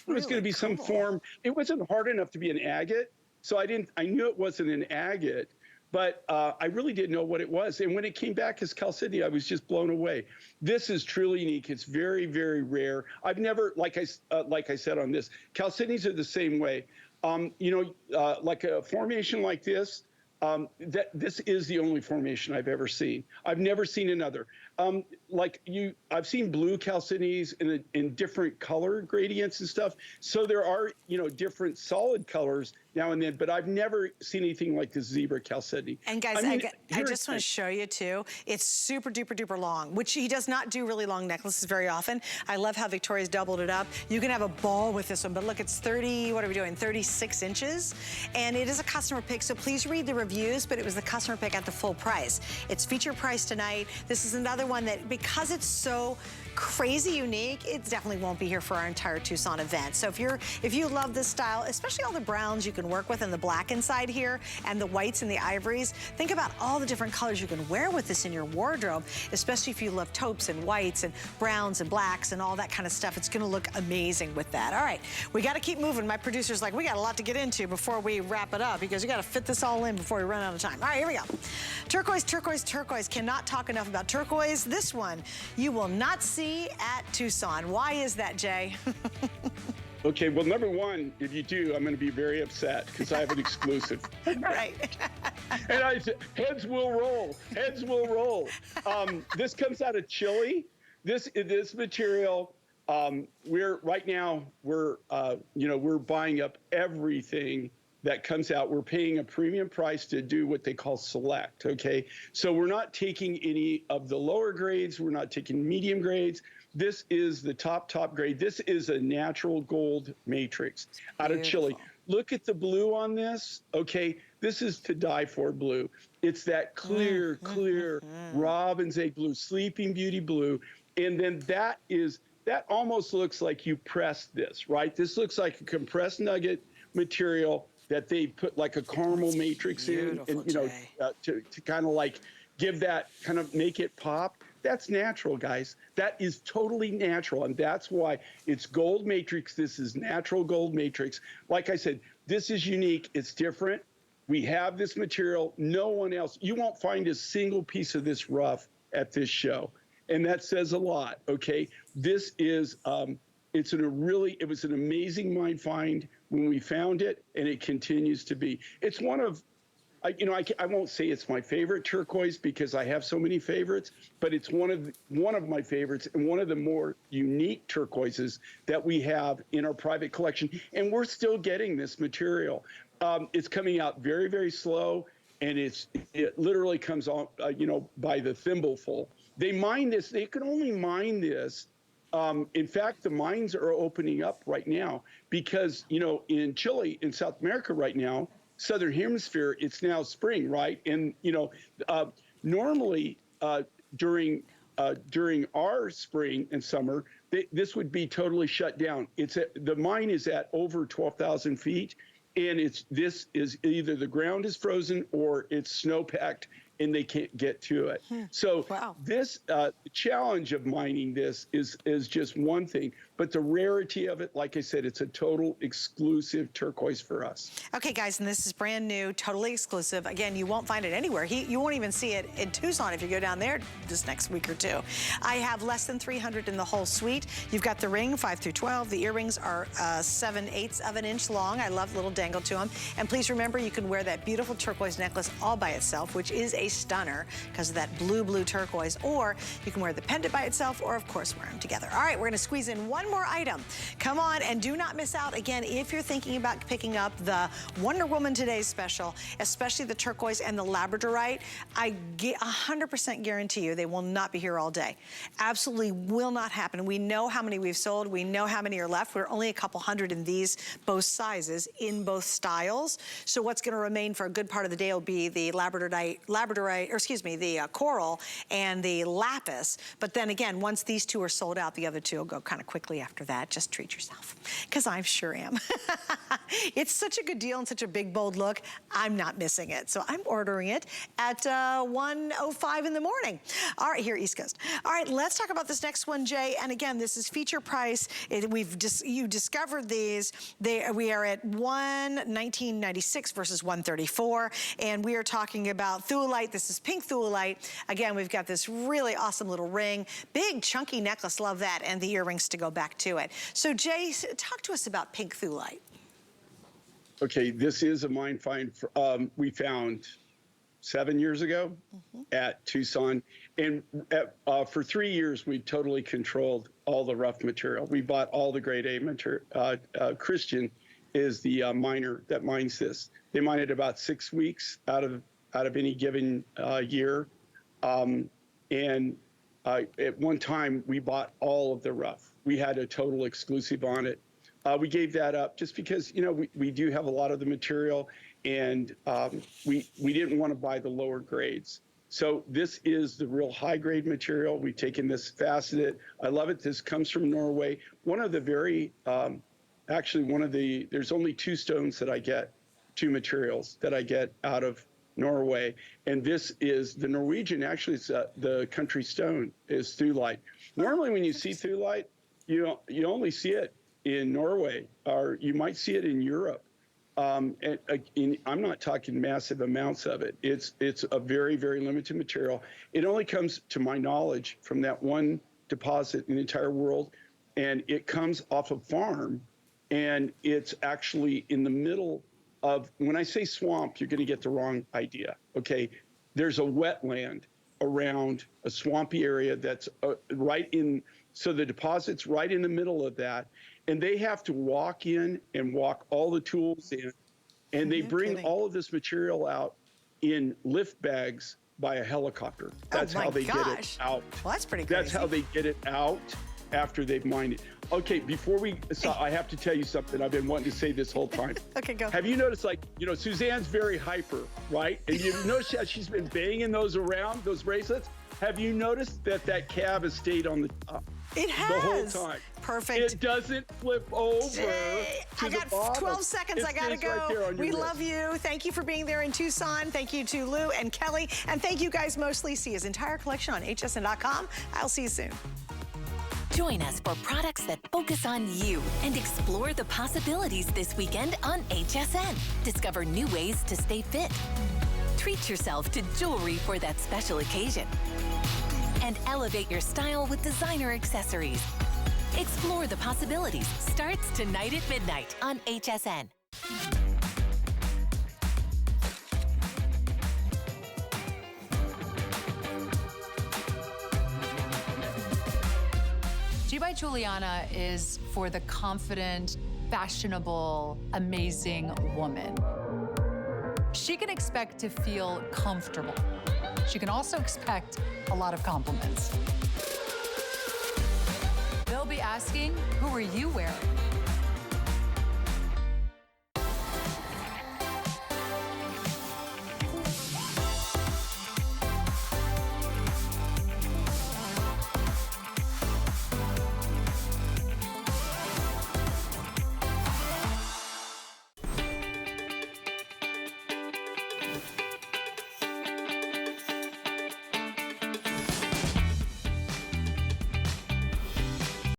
It was going to be some form. It wasn't hard enough to be an agate. So I knew it wasn't an agate, but I really didn't know what it was. And when it came back as chalcedony, I was just blown away. This is truly unique. It's very, very rare. I've never, like I said on this, chalcedonies are the same way. You know, like a formation like this, this is the only formation I've ever seen. I've never seen another. I've seen blue chalcedonies in different color gradients and stuff. So there are, you know, different solid colors now and then, but I've never seen anything like this zebra chalcedony. And guys, I just want to show you too. It's super duper duper long, which he does not do really long necklaces very often. I love how Victoria's doubled it up. You can have a ball with this one, but look, it's 36 inches. And it is a customer pick, so please read the reviews, but it was the customer pick at the full price. It's feature price tonight. This is another one that, because it's so crazy unique, it definitely won't be here for our entire Tucson event. So if you love this style, especially all the browns you can work with and the black inside here and the whites and the ivories, think about all the different colors you can wear with this in your wardrobe, especially if you love taupes and whites and browns and blacks and all that kind of stuff. It's gonna look amazing with that. All right, we gotta keep moving. My producer's like, we got a lot to get into before we wrap it up, because you gotta fit this all in before we run out of time. All right, here we go. Turquoise, turquoise, turquoise. Cannot talk enough about turquoise. This one you will not see at Tucson. Why is that, Jay? Okay, well, number one, if you do, I'm going to be very upset because I have an exclusive. Right. And heads will roll. Heads will roll. This comes out of Chile. This material. We're buying up everything that comes out. We're paying a premium price to do what they call select, okay? So we're not taking any of the lower grades. We're not taking medium grades. This is the top grade. This is a natural gold matrix out of Chile. Look at the blue on this, okay? This is to die for blue. It's that clear robin's egg blue, sleeping beauty blue. And then that almost looks like you pressed this, right? This looks like a compressed nugget material that they put like a caramel matrix in, and you know, to kind of like give that kind of make it pop. That's natural, guys. That is totally natural, and that's why it's gold matrix. This is natural gold matrix. Like I said, this is unique. It's different. We have this material. No one else. You won't find a single piece of this rough at this show, and that says a lot. Okay, this is it was an amazing mine find when we found it, and it continues to be. It's one of, I won't say it's my favorite turquoise because I have so many favorites, but it's one of my favorites and one of the more unique turquoises that we have in our private collection. And we're still getting this material. It's coming out very, very slow, and it literally comes on, by the thimbleful. They mine this. They can only mine this. In fact, the mines are opening up right now because, in Chile, in South America right now, Southern Hemisphere, it's now spring, right? And, normally during our spring and summer, this would be totally shut down. The mine is at over 12,000 feet, and this is either the ground is frozen or it's snowpacked, and they can't get to it. So this challenge of mining this is just one thing, but the rarity of it, like I said, it's a total exclusive turquoise for us. Okay, guys, and this is brand new, totally exclusive. Again, you won't find it anywhere. You won't even see it in Tucson if you go down there this next week or two. I have less than 300 in the whole suite. You've got the ring, 5 through 12. The earrings are 7/8 of an inch long. I love little dangle to them. And please remember, you can wear that beautiful turquoise necklace all by itself, which is a stunner because of that blue turquoise, or you can wear the pendant by itself, or of course wear them together. All right, we're gonna squeeze in one more item. Come on, and do not miss out. Again, if you're thinking about picking up the Wonder Woman Today's special, especially the turquoise and the Labradorite, I 100% guarantee you they will not be here all day. Absolutely will not happen. We know how many we've sold. We know how many are left. We're only a couple hundred in these, both sizes, in both styles. So what's gonna remain for a good part of the day will be the the coral and the lapis. But then again, once these two are sold out, the other two will go kind of quickly after that. Just treat yourself, because I sure am. It's such a good deal and such a big, bold look. I'm not missing it. So I'm ordering it at 1:05 in the morning. All right, here, East Coast. All right, let's talk about this next one, Jay. And again, this is feature price. You discovered these. We are at $119.96 versus $134. And we are talking about thuolite. This is pink thuolite. Again, we've got this really awesome little ring, big chunky necklace, love that, and the earrings to go back to it. So Jay, talk to us about pink thuolite. Okay, this is a mine find we found 7 years ago at Tucson. And for 3 years, we've totally controlled all the rough material. We bought all the grade A material. Christian is the miner that mines this. They mine it about 6 weeks out of any given year. At one time, we bought all of the rough. We had a total exclusive on it. We gave that up just because, we do have a lot of the material, and we didn't want to buy the lower grades. So this is the real high grade material. We've taken this faceted. I love it. This comes from Norway. One of the there's only 2 stones that I get, 2 materials that I get out of Norway. And this is the Norwegian, actually it's the country stone is thuolite. Normally when you see thuolite, you only see it in Norway, or you might see it in Europe. I'm not talking massive amounts of it. It's a very, very limited material. It only comes, to my knowledge, from that one deposit in the entire world, and it comes off a farm, and it's actually in the middle of, when I say swamp, you're gonna get the wrong idea, okay? There's a wetland around a swampy area that's so the deposit's right in the middle of that, and they have to walk in and walk all the tools in, and they bring all of this material out in lift bags by a helicopter. That's how they get it out. Well, that's pretty crazy. That's how they get it out after they've mined it. Okay, before I have to tell you something. I've been wanting to say this whole time. Okay, go. Have you noticed, Suzanne's very hyper, right? And you've noticed how she's been banging those around, those bracelets? Have you noticed that cab has stayed on the top? It has. The whole time. Perfect. It doesn't flip over Jay, to I got the bottom. 12 seconds. I gotta go. Right, we love you. Thank you for being there in Tucson. Thank you to Lou and Kelly. And thank you guys mostly. See his entire collection on hsn.com. I'll see you soon. Join us for products that focus on you and explore the possibilities this weekend on HSN. Discover new ways to stay fit. Treat yourself to jewelry for that special occasion. And elevate your style with designer accessories. Explore the possibilities. Starts tonight at midnight on HSN. G by Juliana is for the confident, fashionable, amazing woman. She can expect to feel comfortable. She can also expect a lot of compliments. They'll be asking, who are you wearing?